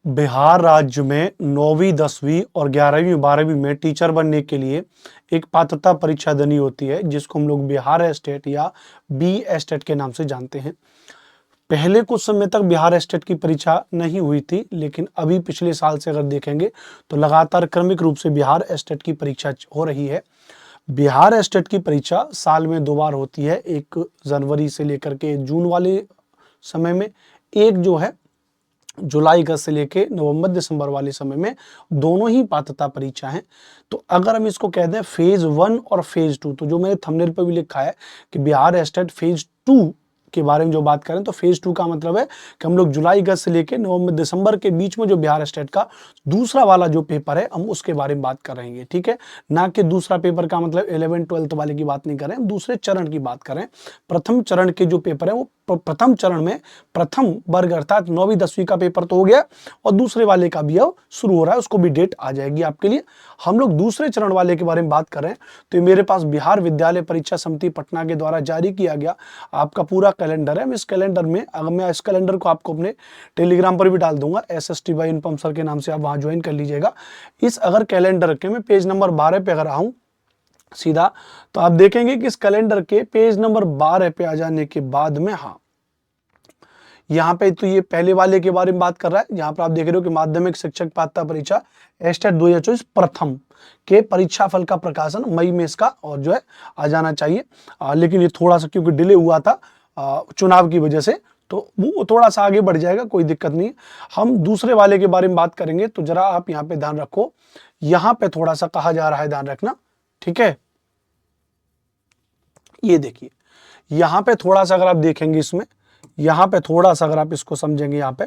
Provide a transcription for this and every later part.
बिहार राज्य में 9वीं 10वीं और 11वीं 12वीं में टीचर बनने के लिए एक पात्रता परीक्षा देनी होती है, जिसको हम लोग बिहार एस्टेट या बी एस्टेट के नाम से जानते हैं। पहले कुछ समय तक बिहार एस्टेट की परीक्षा नहीं हुई थी, लेकिन अभी पिछले साल से अगर देखेंगे तो लगातार क्रमिक रूप से बिहार एस्टेट की परीक्षा हो रही है। बिहार एस्टेट की परीक्षा साल में 2 बार होती है, एक जनवरी से लेकर के जून वाले समय में, एक जो है जुलाई अगस्त से लेके नवंबर दिसंबर वाले समय में। दोनों ही पात्रता परीक्षा हैं। तो अगर हम इसको कह दें फेज 1 और फेज 2, तो जो मैंने थंबनेल पर भी लिखा है कि बिहार एस्टेट फेज 2 के बारे में जो बात करें, तो फेज 2 का मतलब है कि हम लोग जुलाई अगस्त से लेके नवंबर दिसंबर के बीच में जो बिहार एस्टेट का दूसरा वाला जो पेपर है, हम उसके बारे में बात कर रहे हैं। ठीक है, ना कि दूसरा पेपर का मतलब 11 12 वाले की बात नहीं कर रहे हैं, दूसरे चरण की बात करें। प्रथम चरण के जो पेपर है वो प्रथम चरण में प्रथम वर्ग अर्थात 9वीं 10वीं का पेपर तो हो गया, और दूसरे वाले का भी अब शुरू हो रहा है, उसको भी डेट आ जाएगी आपके लिए। हम लोग दूसरे चरण वाले के बारे में बात कर रहे हैं। तो ये मेरे पास बिहार विद्यालय परीक्षा समिति पटना के द्वारा जारी किया गया आपका पूरा कैलेंडर है। इस कैलेंडर में, अगर मैं इस कैलेंडर को आपको अपने टेलीग्राम पर भी डाल दूंगा, SST बाई अनुपम सर के नाम से, आप वहां ज्वाइन कर लीजिएगा। इस अगर कैलेंडर के मैं पेज नंबर 12 पे अगर आऊं सीधा, तो आप देखेंगे कि इस कैलेंडर के पेज नंबर 12 पे आ जाने के बाद में, हाँ, यहाँ पे तो ये पहले वाले के बारे में बात कर रहा है। यहाँ पर आप देख रहे हो कि माध्यमिक शिक्षक पात्रता परीक्षा एस्टेट 2024 प्रथम के परीक्षा फल का प्रकाशन मई में इसका और जो है आ जाना चाहिए। लेकिन ये थोड़ा सा क्योंकि डिले हुआ था चुनाव की वजह से, तो वो थोड़ा सा आगे बढ़ जाएगा, कोई दिक्कत नहीं। हम दूसरे वाले के बारे में बात करेंगे, तो जरा आप यहाँ पे ध्यान रखो। यहाँ पे थोड़ा सा कहा जा रहा है, ध्यान रखना, ठीक है। ये देखिए, यहाँ पे थोड़ा सा अगर आप देखेंगे, इसमें यहाँ पे थोड़ा सा अगर आप इसको समझेंगे, यहाँ पे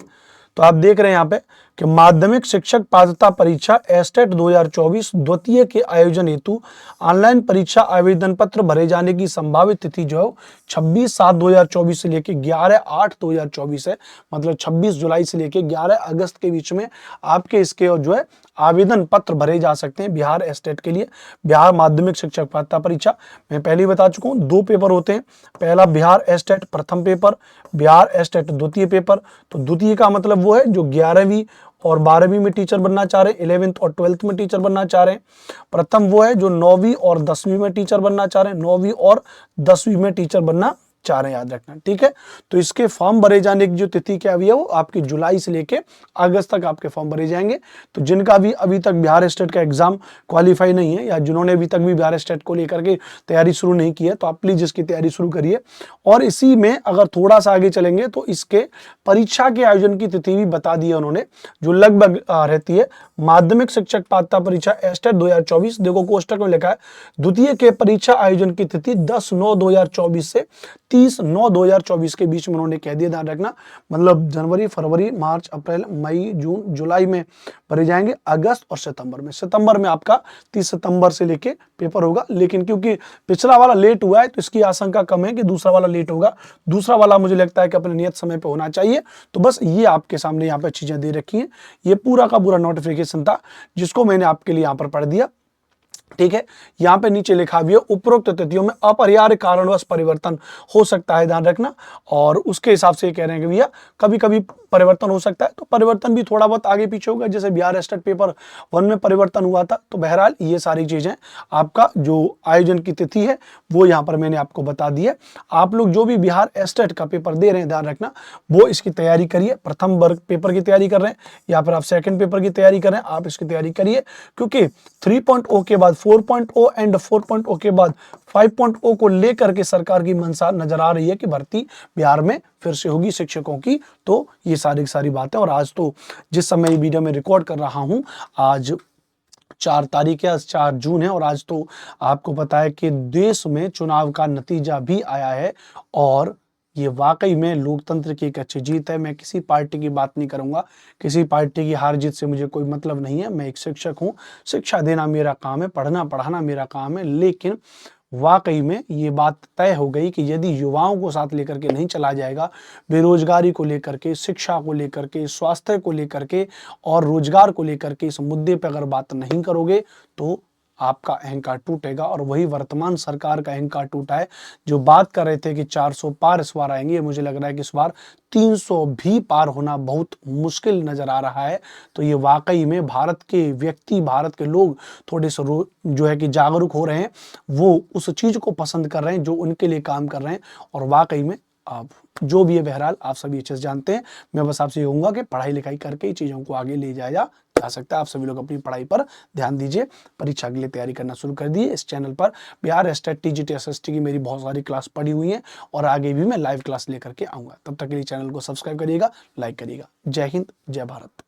तो आप देख रहे हैं यहाँ पे कि माध्यमिक शिक्षक पात्रता परीक्षा एस्टेट 2024 द्वितीय के आयोजन हेतु ऑनलाइन परीक्षा आवेदन पत्र भरे जाने की संभावित तिथि जो है 26/7/2024 से लेके 11/8/2024 है। मतलब 26 जुलाई से लेके 11 अगस्त के बीच में आपके इसके जो है आवेदन पत्र भरे जा सकते हैं बिहार एस्टेट के लिए। बिहार माध्यमिक शिक्षक पात्रता परीक्षा मैं पहले ही बता चुका हूँ, 2 पेपर होते हैं। पहला बिहार एस्टेट प्रथम पेपर, बिहार एस्टेट द्वितीय पेपर। तो द्वितीय का मतलब वो है जो 11वीं और 12वीं में टीचर बनना चाह रहे हैं, 11th और 12th में टीचर बनना चाह रहे हैं। प्रथम वो है जो 9वीं और 10वीं में टीचर बनना चाह रहे हैं, 9वीं और 10वीं में टीचर बनना चाह रहे हैं, याद रखना, ठीक है। तो इसके फॉर्म भरे जाने की जो तिथि क्या हुई है, वो आपकी जुलाई से लेके अगस्त तक आपके फॉर्म भरे जाएंगे। तो जिनका भी अभी तक बिहार स्टेट का एग्जाम क्वालिफाई नहीं है, या जिन्होंने अभी तक भी बिहार स्टेट को लेकर के तैयारी शुरू नहीं की है, तो आप प्लीज इसकी तैयारी शुरू करिए। और इसी में अगर थोड़ा सा आगे चलेंगे तो इसके परीक्षा के आयोजन की तिथि भी बता दी है उन्होंने, जो लगभग रहती है माध्यमिक शिक्षक पात्रता परीक्षा एस्टेट 2024। देखो कोष्टक में लिखा है द्वितीय के परीक्षा आयोजन की तिथि 10/9/2024 से 30/9/2024 के बीच में उन्होंने कह दिया, ध्यान रखना। मतलब जनवरी, फरवरी, मार्च, अप्रैल, मई, जून, जुलाई में भरे जाएंगे, अगस्त और सितंबर में आपका 30 सितंबर से लेके पेपर होगा। लेकिन क्योंकि पिछला वाला लेट हुआ है, तो इसकी आशंका कम है कि दूसरा वाला लेट होगा। दूसरा वाला मुझे लगता है कि अपने नियत समय पे होना चाहिए। तो बस ये आपके सामने यहाँ पे चीजें दे रखी हैं। ये पूरा का पूरा नोटिफिकेशन था, जिसको मैंने आपके लिए यहाँ पर पढ़ दिया, ठीक है। यहां पे नीचे लिखा भी है उपरोक्त तिथियों में अपरिहार्य कारणवश परिवर्तन हो सकता है, ध्यान रखना। और उसके हिसाब से कह रहे हैं कि भैया कभी कभी परिवर्तन हो सकता है, तो परिवर्तन भी थोड़ा बहुत आगे पीछे होगा। जैसे बिहार एस्टेट पेपर 1 में परिवर्तन हुआ था। तो बहरहाल ये सारी चीजें आपका जो आयोजन की तिथि है वो यहाँ पर मैंने आपको बता दी है। आप लोग जो भी बिहार एस्टेट का पेपर दे रहे हैं, ध्यान रखना, वो इसकी तैयारी करिए। प्रथम वर्ग पेपर की तैयारी कर रहे हैं या फिर आप सेकंड पेपर की तैयारी कर रहे हैं, आप इसकी तैयारी करिए। क्योंकि 3.0 के बाद 4.0 एंड 4.0 के बाद 5.0 को लेकर के सरकार की मंशा नजर आ रही है कि भर्ती बिहार में फिर से होगी शिक्षकों की। तो ये सारी बातें, और आज तो जिस समय ये वीडियो में रिकॉर्ड कर रहा हूं, आज 4 तारीख है, आज 4 जून है, और आज तो आपको पता है कि देश में चुनाव का नतीजा भी आया है। और ये वाकई में लोकतंत्र की एक अच्छी जीत है। मैं किसी पार्टी की बात नहीं करूंगा, किसी पार्टी की हार जीत से मुझे कोई मतलब नहीं है। मैं एक शिक्षक हूं, शिक्षा देना मेरा काम है, पढ़ना पढ़ाना मेरा काम है। लेकिन वाकई में ये बात तय हो गई कि यदि युवाओं को साथ लेकर के नहीं चला जाएगा, बेरोजगारी को लेकर के, शिक्षा को लेकर के, स्वास्थ्य को लेकर के और रोजगार को लेकर के इस मुद्दे पर अगर बात नहीं करोगे, तो आपका अहंकार टूटेगा और वही वर्तमान सरकार का अहंकार टूटा है। जो बात कर रहे थे कि 400 पार इस बार आएंगे, मुझे लग रहा है कि इस बार 300 भी पार होना बहुत मुश्किल नजर आ रहा है। तो ये वाकई में भारत के व्यक्ति, भारत के लोग थोड़े से जो है कि जागरूक हो रहे हैं, वो उस चीज को पसंद कर रहे हैं जो उनके लिए काम कर रहे हैं। और वाकई में आप जो भी है, बहरहाल आप सभी अच्छे से जानते हैं। मैं बस आपसे ये कहूंगा कि पढ़ाई लिखाई करके ही चीज़ों को आगे ले जाया जा सकता है। आप सभी लोग अपनी पढ़ाई पर ध्यान दीजिए, परीक्षा के लिए तैयारी करना शुरू कर दिए। इस चैनल पर बिहार स्टेट टीजीटी एसएसटी की मेरी बहुत सारी क्लास पड़ी हुई हैं और आगे भी मैं लाइव क्लास लेकर के आऊँगा। तब तक के लिए चैनल को सब्सक्राइब करिएगा, लाइक करिएगा। जय हिंद, जय भारत।